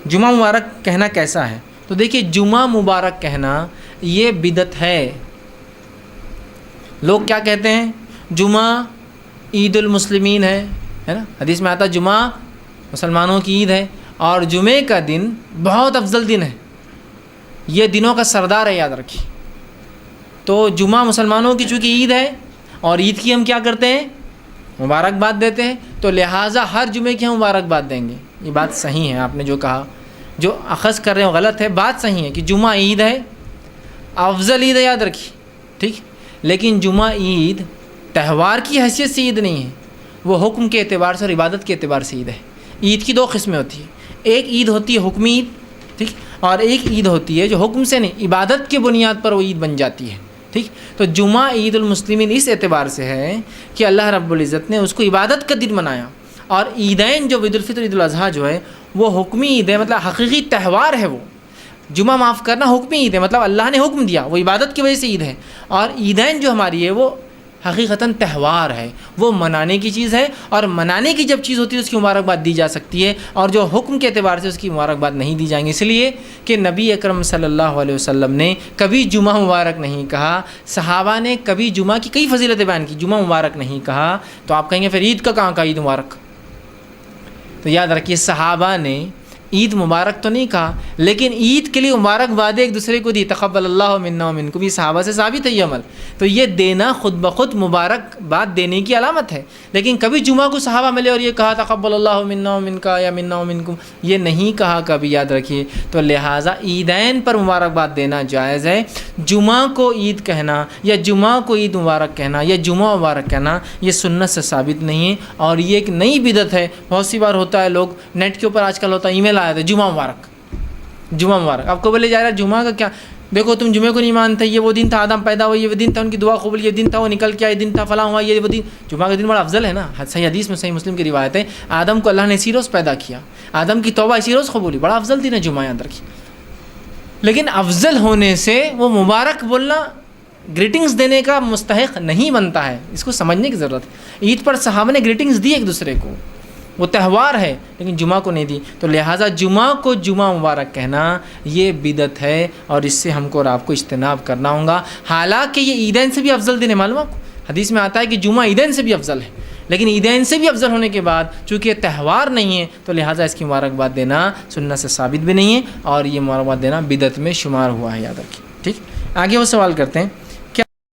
جمعہ مبارک کہنا کیسا ہے؟ تو دیکھیے جمعہ مبارک کہنا یہ بدعت ہے۔ لوگ کیا کہتے ہیں؟ جمعہ عید المسلمین ہے نا، حدیث میں آتا ہے جمعہ مسلمانوں کی عید ہے، اور جمعے کا دن بہت افضل دن ہے، یہ دنوں کا سردار ہے، یاد رکھیے۔ تو جمعہ مسلمانوں کی چونکہ عید ہے، اور عید کی ہم کیا کرتے ہیں؟ مبارکباد دیتے ہیں، تو لہٰذا ہر جمعے کی ہم مبارکباد دیں گے۔ یہ بات صحیح ہے، آپ نے جو کہا، جو اخذ کر رہے ہو غلط ہے، بات صحیح ہے کہ جمعہ عید ہے، افضل عید ہے، یاد رکھیے، ٹھیک۔ لیکن جمعہ عید تہوار کی حیثیت سے عید نہیں ہے، وہ حکم کے اعتبار سے اور عبادت کے اعتبار سے عید ہے۔ عید کی دو قسمیں ہوتی ہیں، ایک عید ہوتی ہے حکمی عید، ٹھیک، اور ایک عید ہوتی ہے جو حکم سے نہیں، عبادت کی بنیاد پر وہ عید بن جاتی ہے، ٹھیک۔ تو جمعہ عید المسلمین اس اعتبار سے ہے کہ اللہ رب العزت نے اس کو عبادت کا دن بنایا، اور عیدین جو عید الفطر عید الاضحیٰ جو ہے وہ حکمی عید ہے، مطلب حقیقی تہوار ہے وہ۔ جمعہ معاف کرنا حکمی عید ہے، مطلب اللہ نے حکم دیا، وہ عبادت کی وجہ سے عید ہے، اور عیدین جو ہماری ہے وہ حقیقتاً تہوار ہے، وہ منانے کی چیز ہے، اور منانے کی جب چیز ہوتی ہے اس کی مبارکباد دی جا سکتی ہے، اور جو حکم کے اعتبار سے اس کی مبارکباد نہیں دی جائیں گی، اس لیے کہ نبی اکرم صلی اللہ علیہ وسلم نے کبھی جمعہ مبارک نہیں کہا، صحابہ نے کبھی جمعہ کی کئی فضیلتیں بیان کی، جمعہ مبارک نہیں کہا، تو آپ کہیں گے پھر عید کا کہاں کا عید مبارک؟ تو یاد رکھیے صحابہ نے عید مبارک تو نہیں کہا، لیکن عید کے لیے مبارکباد ایک دوسرے کو دی، تقبل اللہ منا ومنکم، یہ صحابہ سے ثابت ہے یہ عمل، تو یہ دینا خود بخود مبارکباد دینے کی علامت ہے۔ لیکن کبھی جمعہ کو صحابہ ملے اور یہ کہا تقبل اللہ منا ومنکا یا منا ومنکم، یہ نہیں کہا کبھی، یاد رکھیے۔ تو لہٰذا عیدین پر مبارکباد دینا جائز ہے، جمعہ کو عید کہنا یا جمعہ کو عید مبارک کہنا یا جمعہ مبارک کہنا یہ سنت سے ثابت نہیں ہے، اور یہ ایک نئی بدعت ہے۔ بہت سی بار ہوتا ہے، لوگ نیٹ کے اوپر آج کل ہوتا ہے، ای میل آیا تھا جمعہ مبارک، جمعہ مبارک، آپ کو بولے جا رہا ہے جمعہ کا کیا؟ دیکھو تم جمعے کو نہیں مانتے، یہ وہ دن تھا آدم پیدا ہوا، یہ وہ دن تھا ان کی دعا قبول، یہ دن تھا وہ نکل کے آئے، یہ دن تھا فلاں ہوا، یہ وہ دن۔ جمعہ کا دن بڑا افضل ہے نا، صحیح حدیث میں، صحیح مسلم کی روایت ہے، آدم کو اللہ نے اسی روز پیدا کیا، آدم کی توبہ اسی روز قبولی، بڑا افضل دن ہے جمعہ، یاد رکھیے۔ لیکن افضل ہونے سے وہ مبارک بولنا، گریٹنگز دینے کا مستحق نہیں بنتا ہے، اس کو سمجھنے کی ضرورت ہے۔ عید پر صحابہ نے گریٹنگز دی ایک دوسرے کو، وہ تہوار ہے، لیکن جمعہ کو نہیں دی، تو لہٰذا جمعہ کو جمعہ مبارک کہنا یہ بدعت ہے، اور اس سے ہم کو اور آپ کو اجتناب کرنا ہوگا۔ حالانکہ یہ عیدین سے بھی افضل دن ہے، معلوم آپ کو، حدیث میں آتا ہے کہ جمعہ عیدین سے بھی افضل ہے، لیکن عیدین سے بھی افضل ہونے کے بعد چونکہ یہ تہوار نہیں ہے، تو لہٰذا اس کی مبارکباد دینا سنت سے ثابت بھی نہیں ہے، اور یہ مبارکباد دینا بدعت میں شمار ہوا ہے، یاد رکھیے، ٹھیک۔ آگے وہ سوال کرتے ہیں